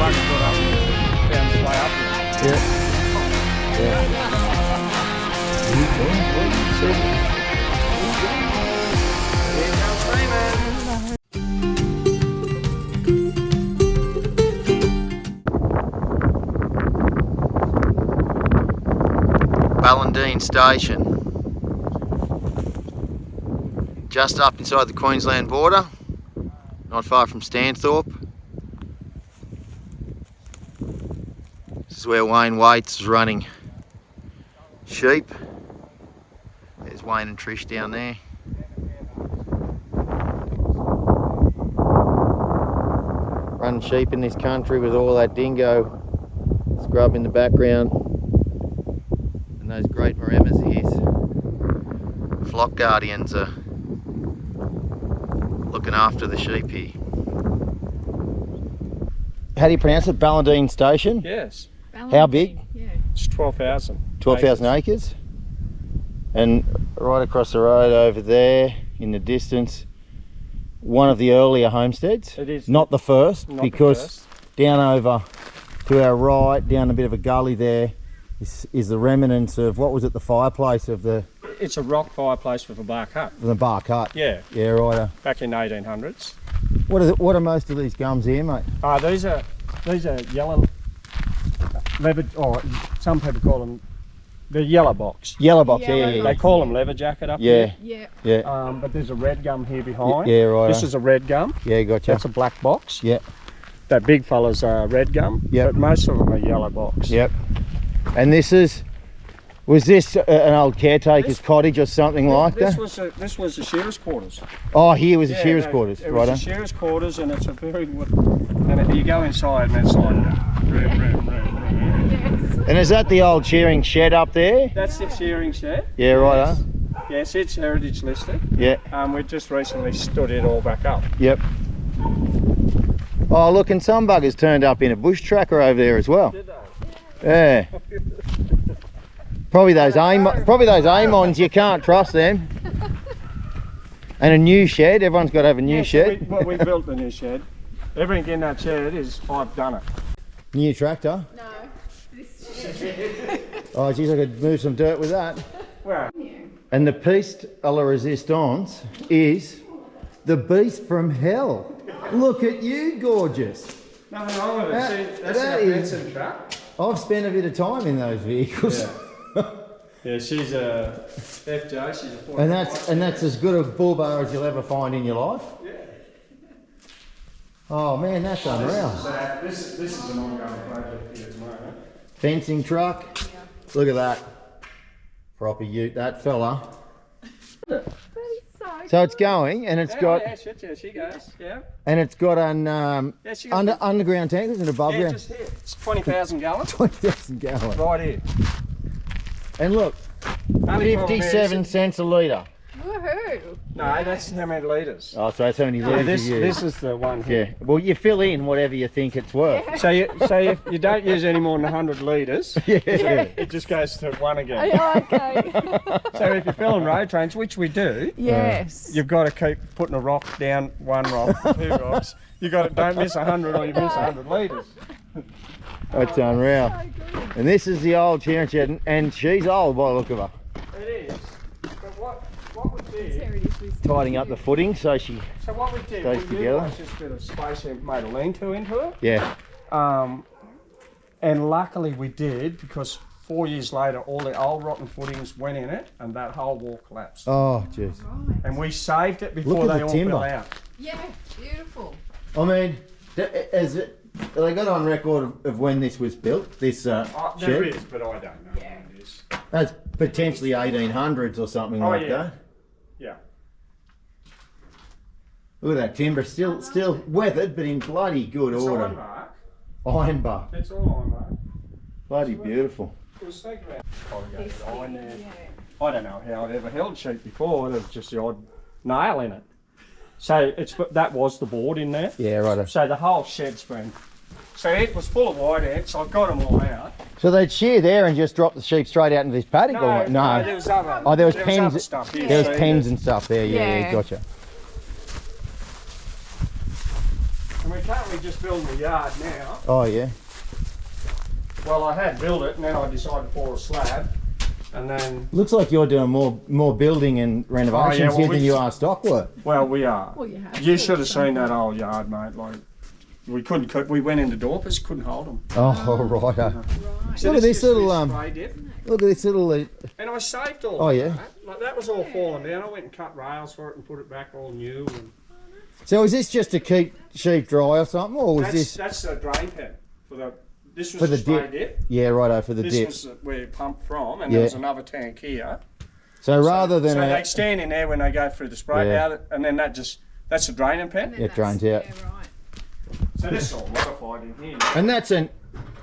bug's got up, found its way up here. Yeah. Here comes Freeman. Ballandean station. Just up inside the Queensland border, not far from Stanthorpe. This is where Wayne Waits is running sheep. There's Wayne and Trish down there. Running sheep in this country with all that dingo scrub in the background. And those great Maremas ears. Flock guardians are looking after the sheep here. How do you pronounce it? Ballandean station? Yes. How big? Yeah. It's 12,000. 12,000 acres. And right across the road over there in the distance, one of the earlier homesteads. It is. Not the first, Not because the first. down over to our right, down a bit of a gully there, is the remnants of, what was it, the fireplace of the It's a rock fireplace with a bark hut. bark hut. Yeah, Yeah, right. back in 1800s. What are most of these gums here, mate? These are yellow leather, or some people call them the yellow box. Yellow box, Yellow yeah. They call them leather jacket up Yeah, here. Yeah. But there's a red gum here behind. yeah, right. This is a red gum. Yeah, gotcha. That's a black box. Yeah, That big fella's red gum. Yep. But most of them are yellow box. yep. And was this an old caretaker's cottage or something like that? This was the shearer's quarters. Oh, here was the Yeah, shearer's no, quarters, It was right? the shearer's quarters, and it's a very and you go inside and it's like room. And is that the old shearing shed up there? That's the shearing shed. Yeah, right. Yes. Yes, it's heritage listed. Yeah, We just recently stood it all back up. yep. Oh, look, and some buggers turned up in a bush tracker over there as well. Did they? Yeah. Probably those Amons, you can't trust them. And a new shed, everyone's got to have a new Yeah, shed. we built the new shed. Everything in that shed is, I've done it. New tractor. No. Oh, geez, I could move some dirt with that. Well, And the piece à la resistance is the beast from hell. Look at you, gorgeous. nothing wrong with it. See, that's that our is- fencing truck. I've spent a bit of time in those vehicles. Yeah, she's a FJ, she's a 45. And that's as good a bull bar as you'll ever find in your life. Yeah. Oh man, that's unreal. This is an ongoing project here at the moment. Fencing truck. Look at that. Proper ute, that fella. So it's going, and it's got she goes. Yeah. and it's got an Yeah, she goes. underground tank, isn't it? Above Yeah, ground. just here. It's 20,000 gallons. 20,000 gallons. Right here. And look, Only problem is- 57 cents a litre. Woohoo! No, that's how many litres. Oh, so that's how many Yeah, litres you use. this is the one here. Yeah. Well, you fill in whatever you think it's worth. So if you don't use any more than 100 litres, Yeah. it just goes to one again. Oh, okay. So if you're filling road trains, which we do, Yes. you've got to keep putting a rock down, one rock, two rocks. You got to don't miss 100 or you miss 100 litres. That's unreal. And this is the old shearing shed, and she's old by the look of her. It is. But what we did, Heritage list. Tidying up the footing so she, so what we did, Stays we together. utilised this bit of space and made a lean-to into it. yeah. And luckily we did, because 4 years later all the old rotten footings went in it and that whole wall collapsed. Oh, jeez. And we saved it before Look at they the all timber. fell out. Yeah, beautiful. I mean, they got on record of when this was built, this There shed? is, but I don't know Yeah. when it is. That's potentially 1800s or something like yeah. that. Yeah. Look at that timber, still weathered, but in bloody good It's order. ironbark. Ironbark. It's all ironbark. Bloody beautiful. It was so great. Iron there. I don't know how it ever held sheep before. There was just the odd nail in it. So that was the board in there. Yeah, right. So the whole shed's been. So it was full of white ants. I got them all out. So they'd shear there and just drop the sheep straight out into this paddock? or what? No. there was other. Oh, there was other pens. stuff here. There was So pens and stuff there. Yeah, Yeah. gotcha. And we're currently just building the yard now. Oh yeah. Well, I had built it, and then I decided to pour a slab, and then. Looks like you're doing more building and renovations well, here than you are stock work. Well, we are. Well, you have You to should have at seen some that old yard, mate. Like, we couldn't cook. We went into Dorpers, couldn't hold them. Oh right. Right. Look at this little spray dip. Look at this little. And I saved all. Oh, of yeah. that. Like that was all falling down. I went and cut rails for it and put it back all new. And So is this just to keep sheep dry or something, or was this? that's the drain pen for the. This was For the the spray dip. dip. Yeah, righto, for the This dip. was where it pumped from, and Yeah. there's another tank here. So rather than so a, they stand in there when they go through the spray Yeah. out, and then that's a draining pen. It drains out. Yeah, right. So this is all modified in here. and that's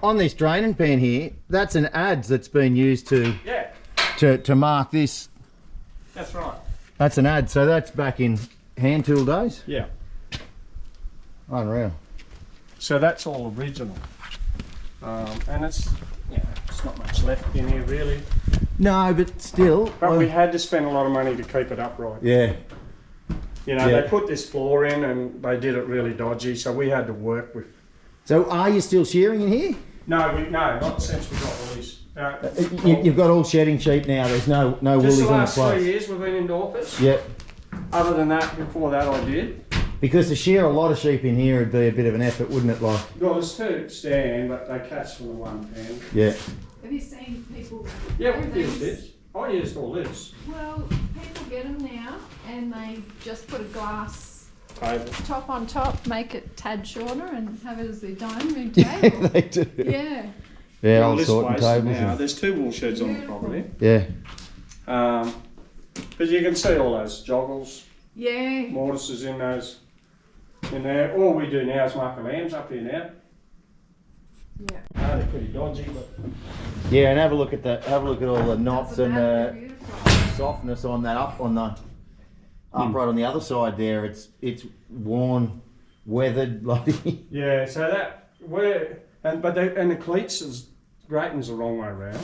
on this draining pan here. That's an adze that's been used Yeah, to mark this. that's right. That's an adze. So that's back in hand tool days. Yeah. Unreal. So that's all original. And it's not much left in here really. No, but still. But we had to spend a lot of money to keep it upright. Yeah. You know, Yeah. they put this floor in and they did it really dodgy, so we had to work with. So are you still shearing in here? No, not since we got all these. You've got all shedding sheep now. There's no Just woolies the on the last 3 place. years we've been in Dorpers. Yep. Other than that, before that I did. Because to shear a lot of sheep in here would be a bit of an effort, wouldn't it? Like. Well, there's 2 stand, but they catch from the one pen. Yeah. Have you seen people? Yeah, we do used this. I used all this. Well, people get them now, and they just put a glass Table. top on top, make it tad shorter, and have it as their dining room table. They do. Yeah. Yeah, Well, old this sorting place tables. now, And, there's 2 wool sheds on the Beautiful. property. yeah. But you can see all those joggles, Yeah. mortises in those, in there. All we do now is mark the lambs up here now. Yeah. They're pretty dodgy, but Yeah, and have a look at all the knots Doesn't and matter, the beautiful. softness on that upright on the other side there. It's worn, weathered, bloody. yeah. So that and the cleats is grating's the wrong way around.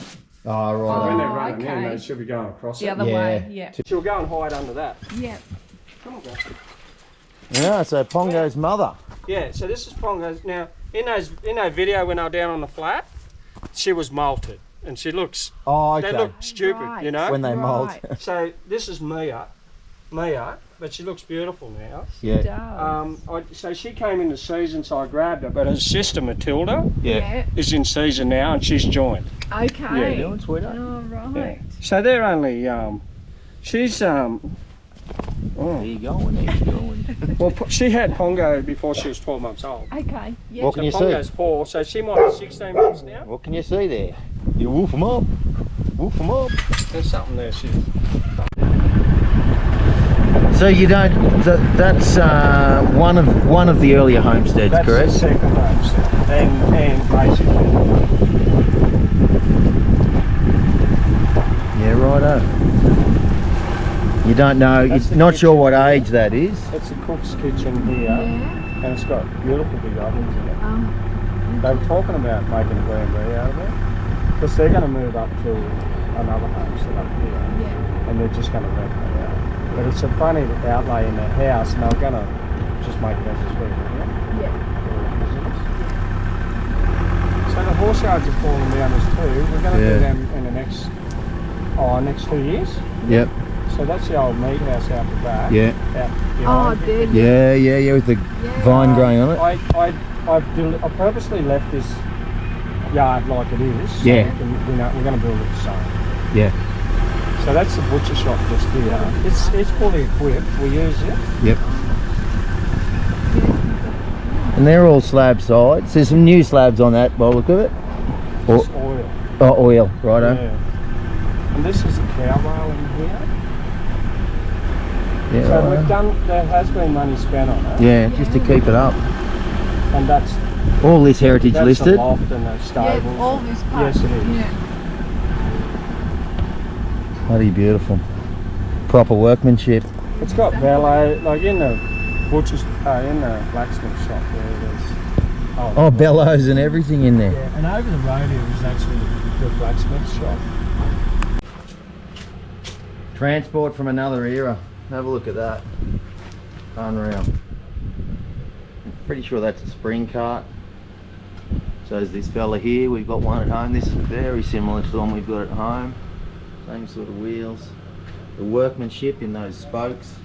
Oh right. When they're Oh, running in, okay. they should be going across The it. other Yeah. way. Yeah. She'll go and hide under that. Yeah. Come on, go. Yeah, so Pongo's mother. Yeah. So this is Pongo's. Now in that video when I was down on the flat, she was molted, and she looks. Oh, okay. They look stupid, Right. you know. When they moult. Right. So this is Mia, but she looks beautiful now. Yeah. So she came in the season, so I grabbed her. But her sister Matilda Yeah. is in season now, and she's joined. Okay. Yeah. sweetheart. Oh, right. So they're only. She's There you go. There you go. well, she had Pongo before she was 12 months old. Okay. Yeah. What can you see? Pongo's 4, so she might be 16 months now. What can you see there? You woof them up. Woof them up. There's something there. So you don't. That's one of the earlier homesteads, That's correct? the second homestead, and basically. Yeah, righto. You don't know. That's You're the not sure kitchen. what age that is. It's a cook's kitchen here, Yeah. and it's got beautiful big ovens in it. Um, They were talking about making a B&B out of it, because they're going to move up to another homestead up here, yeah. and they're just going to rent it out. But it's a funny outlay in their house, and they're going to just make it as a suite, Yeah. So the horse yards are falling down as too. We're going to Yeah. do them in the next 2 years. Yep. So that's the old meat house out the back. Yeah. Out Oh, behind. there. Yeah, with the Yeah. vine growing on it. I purposely left this yard like it is. Yeah. We're going to build it the same. Yeah. So that's the butcher shop just here. It's fully equipped. We use it. Yep. And they're all slab sides. There's some new slabs on that by the look of it. Or, It's oil. oh, oil, righto. Yeah. And this is a cow rail in here. Yeah, So righto. we've done. There has been money spent on it. Yeah, just to keep it up. And that's All this heritage the listed. loft and the stables. Yeah, all this part. Yes, it is. Yeah. Bloody beautiful. Proper workmanship. It's got valet, like in the butcher's, in the blacksmith shop there. There's Oh, bellows and everything in there. yeah, and over the road here is actually the blacksmith shop. Transport from another era. Have a look at that. Unreal. Pretty sure that's a spring cart. So is this fella here. We've got one at home. This is very similar to the one we've got at home. Same sort of wheels. The workmanship in those spokes.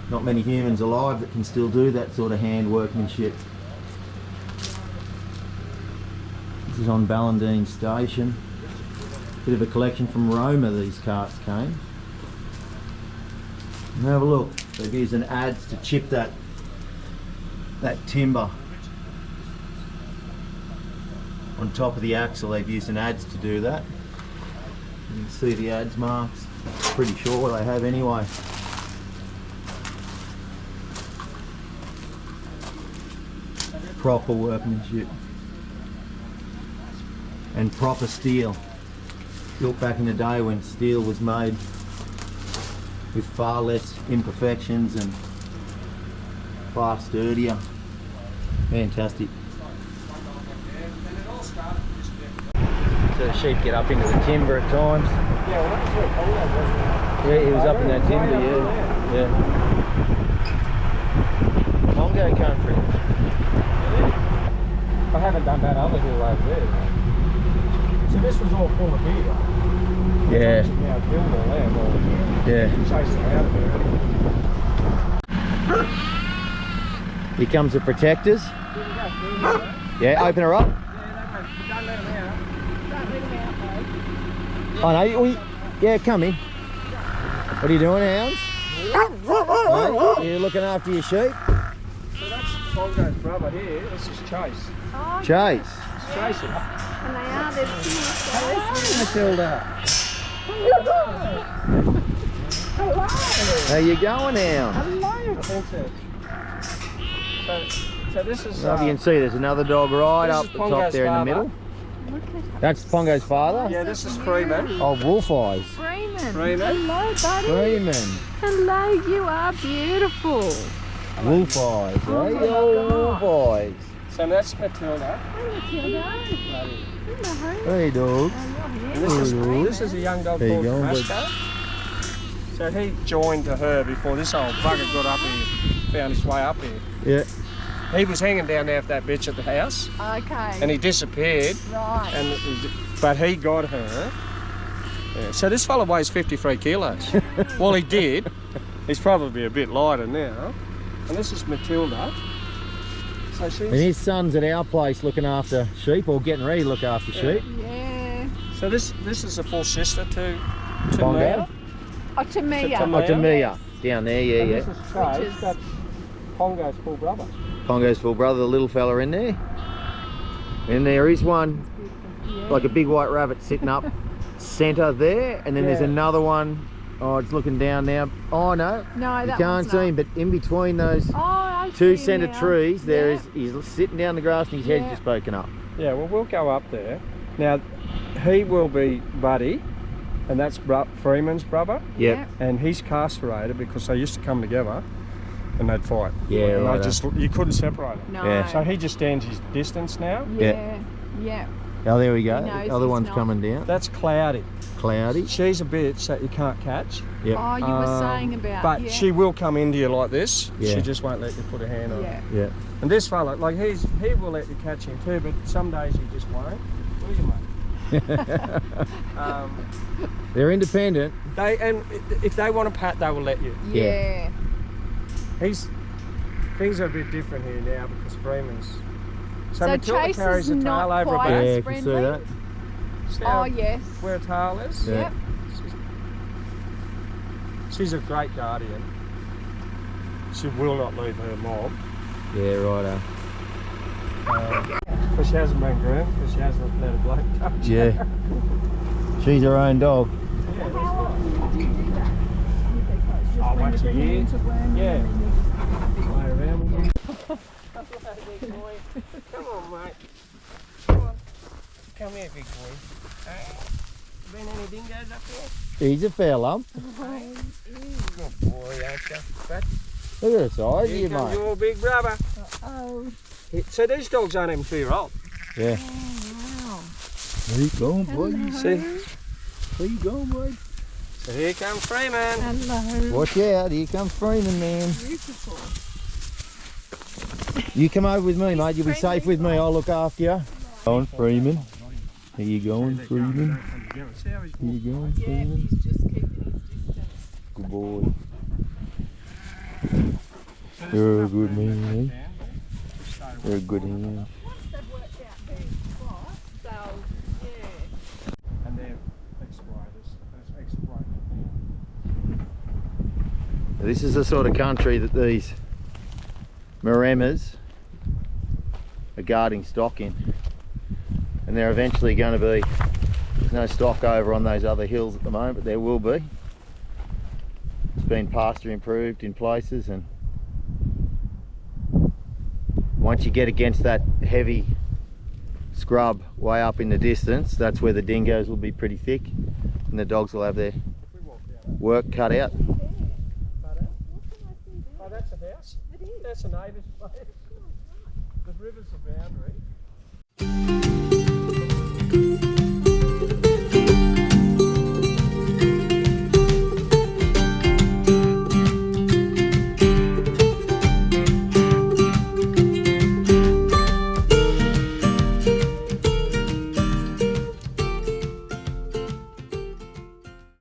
Not many humans alive that can still do that sort of hand workmanship. This is on Ballandean station. Bit of a collection from Roma, these carts came. And have a look. They've used an adze to chip that timber. On top of the axle they've used an adze to do that. You can see the adze marks. Pretty sure they have anyway. Proper workmanship. And proper steel. Built back in the day when steel was made with far less imperfections and far sturdier. Fantastic. So the sheep get up into the timber at times. Yeah, well, that's where Congo was. Yeah, he was up in that timber, yeah. Congo country. I haven't done that other hill over there. So this was all full of deer. Yeah. Now killed all them or chased them out of there. Here comes the protectors. Yeah, open her up. Yeah, don't let them out. Don't let them out, mate. Oh no, yeah, come in. What are you doing, hounds? No, you're looking after your sheep? So that's Congo's brother here. This is Chase. Oh, Chase. It's Chase. and they are, they're cute. Matilda. How you going, hound? Hello. I think so this is... I don't know if you can see there's another dog right this up is the top Pongo's there in the father. middle. Look at That's Pongo's father? Yeah, this is Freeman. Oh, wolf eyes. Freeman. Freeman. Hello, buddy. Freeman. Hello, you are beautiful. Wolf eyes, eh? Oh my Wolf eyes. So that's Matilda. Hey, Matilda. Hello. Hey, dog. And this is a young dog There you called go, Masco. So he joined to her before this old bugger got up here, found his way up here. Yeah. He was hanging down there with that bitch at the house, Okay. and he disappeared. Right. But he got her. Yeah, so this fella weighs 53 kilos. Well, he did. He's probably a bit lighter now. And this is Matilda. So she's... And his son's at our place looking after sheep, or getting ready to look after sheep. Yeah. So this is a full sister to Pongo? Mia. Oh, to Mia. To Oh, to Mia. Down there, yeah, And yeah. this is Which Chase, is- that's Pongo's full brother. Pongo's full brother, the little fella in there. And there is one, like a big white rabbit sitting up centre there, and then there's Yeah. another one. Oh, it's looking down now. Oh no, No, you that can't one's see not. him, but in between those Oh, I two see centre now. trees, there Yeah. is he's sitting down the grass and his head's Yeah. just poking up. Yeah, well, we'll go up there. Now, he will be Buddy, and that's Freeman's brother, Yep. and he's castrated because they used to come together and they'd fight. Yeah, and right. you couldn't separate them. No. Yeah. So he just stands his distance now. Yeah. Yeah. Oh, there we go. He knows The other he's one's not. coming down. That's Cloudy. Cloudy. She's a bitch that you can't catch. Yep. Oh, you were saying about. But yeah. she will come into you like this. Yeah. She just won't let you put a hand on her. Yeah. Yeah. And this fella, like he will let you catch him too, but some days he just won't. Will you, mate? They're independent. And if they want a pat, they will let you. Yeah. Things are a bit different here now because Freeman's. So Matilda Chase carries is a tail not over quite her Yeah, back. as you can see friendly. that. See Oh, how- yes. where her tail is? Yeah. Yep. She's a great guardian. She will not leave her mob. Yeah, righto. Because she hasn't been groomed, because she hasn't let a bloke touch her. Yeah. She's her own dog. Oh, once a year. Yeah. Play around with you. Come on, mate. Come on. Come here, big boy. Hey. Been any dingoes up here? He's a fair lump. Good boy, aren't you? But Look at the size of here you, comes mate. your big brother. Oh. So these dogs aren't even 2-year-old. Yeah. Wow. Where you going, boy? See? Where you going, boy? So here comes Freeman. Hello. Watch out, here comes Freeman, man. Beautiful. You come over with me, mate. You'll be safe with me. I'll look after you. Go on, Freeman. Are you going, Freeman? Are you going, Freeman? He's just keeping his distance. Good boy. You're a good man, eh? You're a good hand. Once they've worked out their spot, they'll, yeah. And they're exploiters. That's exploited. This is the sort of country that these Maremmas are guarding stock in. And they're eventually going to be, there's no stock over on those other hills at the moment, but there will be. It's been pasture improved in places, and once you get against that heavy scrub way up in the distance, that's where the dingoes will be pretty thick and the dogs will have their work cut out. Oh, that's a house? It is. That's a neighbour's place. The river's a boundary.